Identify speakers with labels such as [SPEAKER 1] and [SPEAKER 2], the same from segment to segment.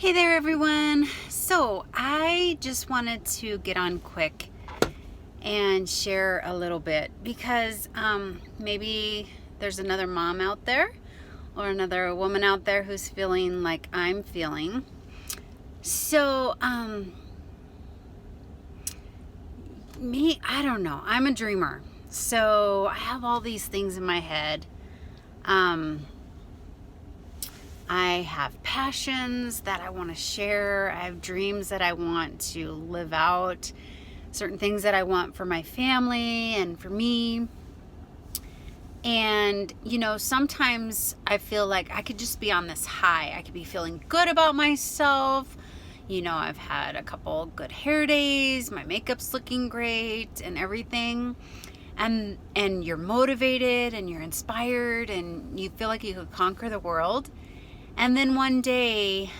[SPEAKER 1] Hey there, everyone. So, I just wanted to get on quick and share a little bit because maybe there's another mom out there or another woman out there who's feeling like I'm feeling. So, I don't know. I'm a dreamer. So, I have all these things in my head. I have passions that I want to share. I have dreams that I want to live out, certain things that I want for my family and for me. And, sometimes I feel like I could just be on this high. I could be feeling good about myself. I've had a couple good hair days, my makeup's looking great and everything. And you're motivated and you're inspired and you feel like you could conquer the world. And then one day,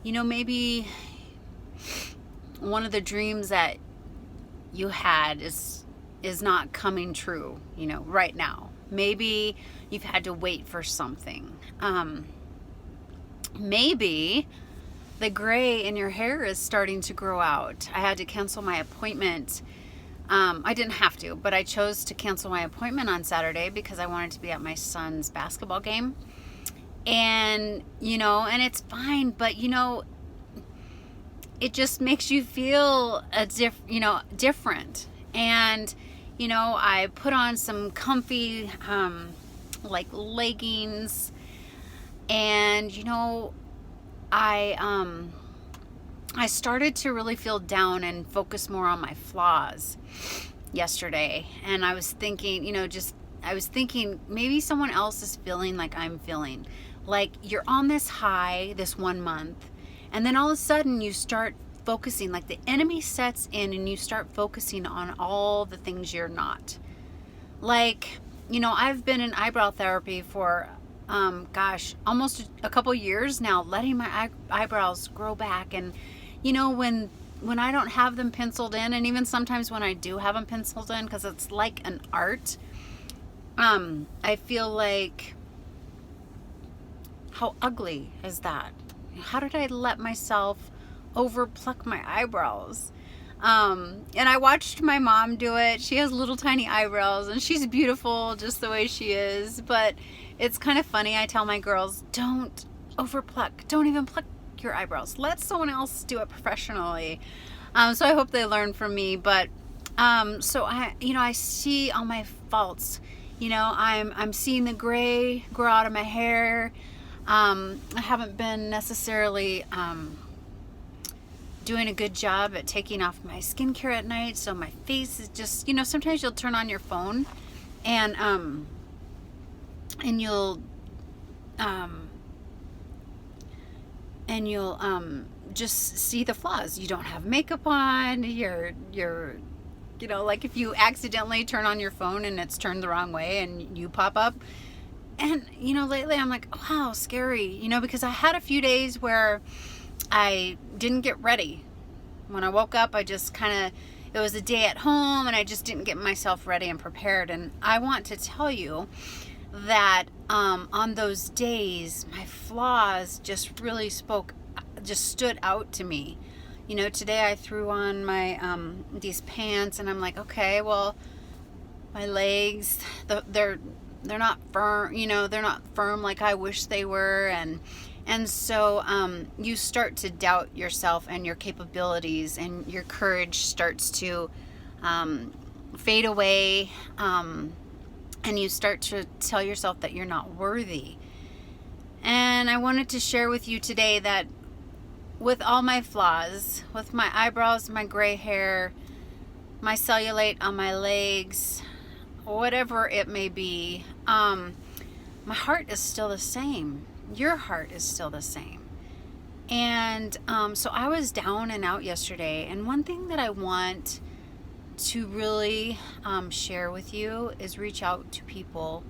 [SPEAKER 1] maybe one of the dreams that you had is not coming true, right now. Maybe you've had to wait for something. Maybe the gray in your hair is starting to grow out. I had to cancel my appointment. I didn't have to, but I chose to cancel my appointment on Saturday because I wanted to be at my son's basketball game. And, and it's fine, but, it just makes you feel different. And, I put on some comfy, like leggings and, I started to really feel down and focus more on my flaws yesterday. And I was thinking, maybe someone else is feeling like I'm feeling. Like you're on this high this 1 month, and then all of a sudden you start focusing, like the enemy sets in and you start focusing on all the things you're not. Like, I've been in eyebrow therapy for almost a couple years now, letting my eyebrows grow back. And when I don't have them penciled in, and even sometimes when I do have them penciled in, because it's like an art, I feel like, how ugly is that? How did I let myself over pluck my eyebrows? And I watched my mom do it. She has little tiny eyebrows and she's beautiful just the way she is. But it's kind of funny. I tell my girls, don't over pluck. Don't even pluck your eyebrows. Let someone else do it professionally. So I hope they learn from me. But so I see all my faults. I'm seeing the gray grow out of my hair. I haven't been necessarily doing a good job at taking off my skincare at night, so my face is just, sometimes you'll turn on your phone and you'll just see the flaws. You don't have makeup on. You're like if you accidentally turn on your phone and it's turned the wrong way and you pop up. And, lately I'm like, wow, scary, because I had a few days where I didn't get ready. When I woke up, I just it was a day at home and I just didn't get myself ready and prepared. And I want to tell you that on those days, my flaws just really stood out to me. Today I threw on my these pants and I'm like, okay, well, my legs, they're not firm, they're not firm like I wish they were. And so you start to doubt yourself and your capabilities, and your courage starts to fade away. And you start to tell yourself that you're not worthy. And I wanted to share with you today that with all my flaws, with my eyebrows, my gray hair, my cellulite on my legs, whatever it may be, my heart is still the same. Your heart is still the same. And so I was down and out yesterday, and one thing that I want to really share with you is reach out to people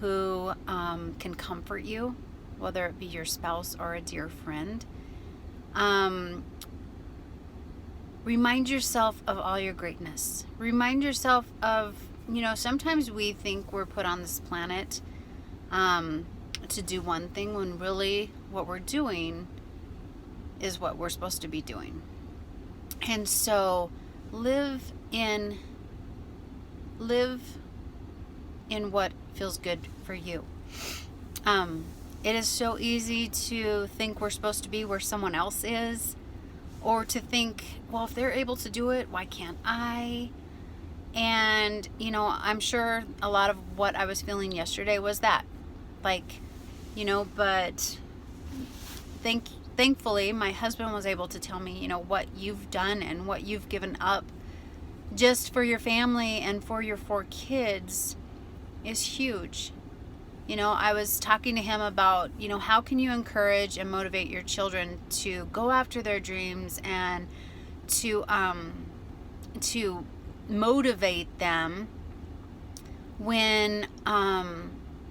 [SPEAKER 1] who can comfort you, whether it be your spouse or a dear friend. Remind yourself of all your greatness. Remind yourself of, sometimes we think we're put on this planet to do one thing when really what we're doing is what we're supposed to be doing. And so live in live in what feels good for you. It is so easy to think we're supposed to be where someone else is, or to think, well, if they're able to do it, why can't I? And, I'm sure a lot of what I was feeling yesterday was that. Like, but thankfully, my husband was able to tell me, what you've done and what you've given up just for your family and for your 4 kids is huge. I was talking to him about, how can you encourage and motivate your children to go after their dreams and to motivate them when,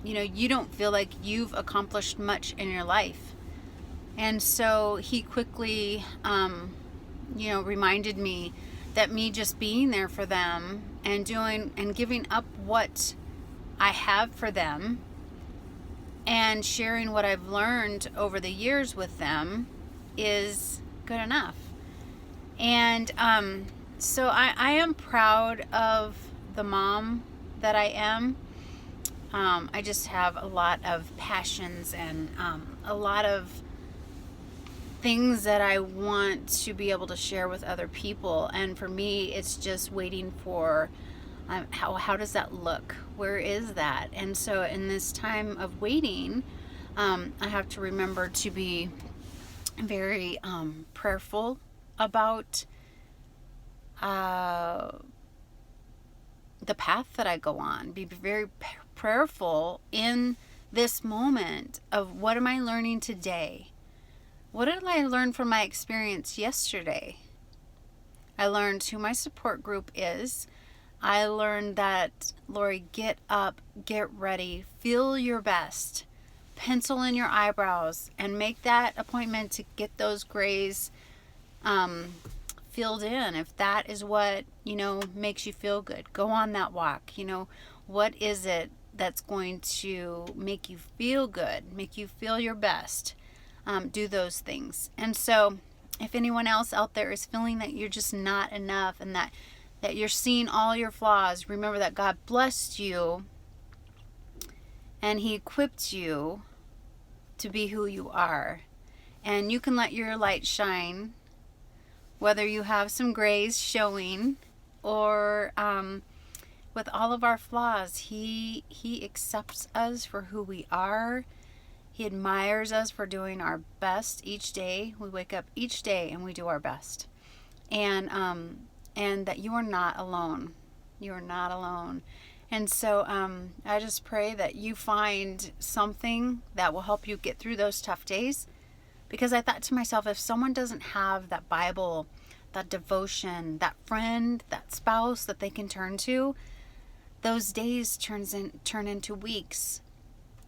[SPEAKER 1] you don't feel like you've accomplished much in your life. And so he quickly, reminded me that me just being there for them and doing and giving up what I have for them and sharing what I've learned over the years with them is good enough. And so I am proud of the mom that I am. I just have a lot of passions and a lot of things that I want to be able to share with other people. And for me, it's just waiting for how does that look? Where is that? And so in this time of waiting, I have to remember to be very prayerful about the path that I go on. Be very prayerful in this moment of what am I learning today? What did I learn from my experience yesterday? I learned who my support group is. I learned that, Lori, get up, get ready, feel your best, pencil in your eyebrows, and make that appointment to get those grays filled in. If that is what, makes you feel good, go on that walk. What is it that's going to make you feel good, make you feel your best? Do those things. And so if anyone else out there is feeling that you're just not enough and that you're seeing all your flaws, remember that God blessed you and He equipped you to be who you are. And you can let your light shine, whether you have some grays showing or with all of our flaws. He accepts us for who we are. He admires us for doing our best each day. We wake up each day and we do our best. And that you are not alone. You are not alone. And so I just pray that you find something that will help you get through those tough days. Because I thought to myself, if someone doesn't have that Bible, that devotion, that friend, that spouse that they can turn to, those days turn into weeks.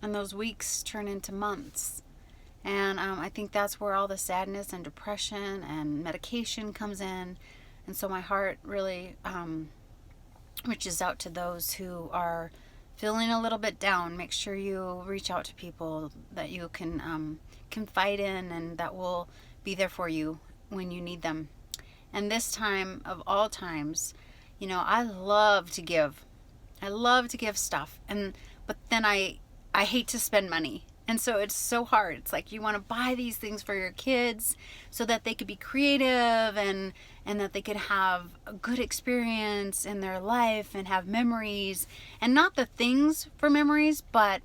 [SPEAKER 1] And those weeks turn into months. And I think that's where all the sadness and depression and medication comes in. And so my heart really reaches out to those who are feeling a little bit down. Make sure you reach out to people that you can confide in and that will be there for you when you need them. And this time of all times, I love to give. I love to give stuff. But then I hate to spend money. And so it's so hard. It's like you want to buy these things for your kids so that they could be creative and that they could have a good experience in their life and have memories. And not the things for memories, but,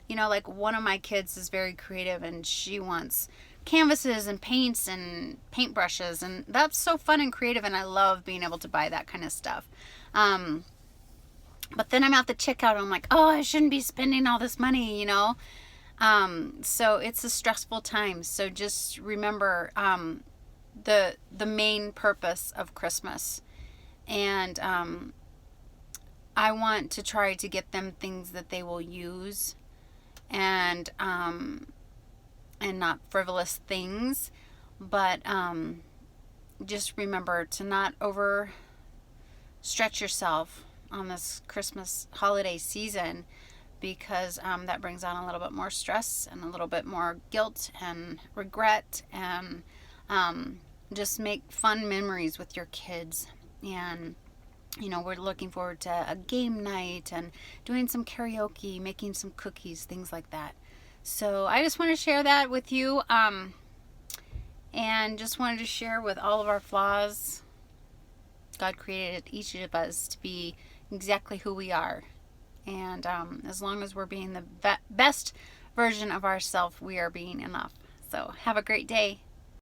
[SPEAKER 1] like one of my kids is very creative and she wants canvases and paints and paintbrushes. And that's so fun and creative. And I love being able to buy that kind of stuff. But then I'm at the checkout and I'm like, oh, I shouldn't be spending all this money, So it's a stressful time. So just remember the main purpose of Christmas. And I want to try to get them things that they will use and not frivolous things. But just remember to not overstretch yourself on this Christmas holiday season, because that brings on a little bit more stress and a little bit more guilt and regret, and just make fun memories with your kids. And we're looking forward to a game night and doing some karaoke, making some cookies, things like that. So I just want to share that with you, and just wanted to share with all of our flaws, God created each of us to be exactly who we are. And as long as we're being the best version of ourselves, we are being enough. So have a great day.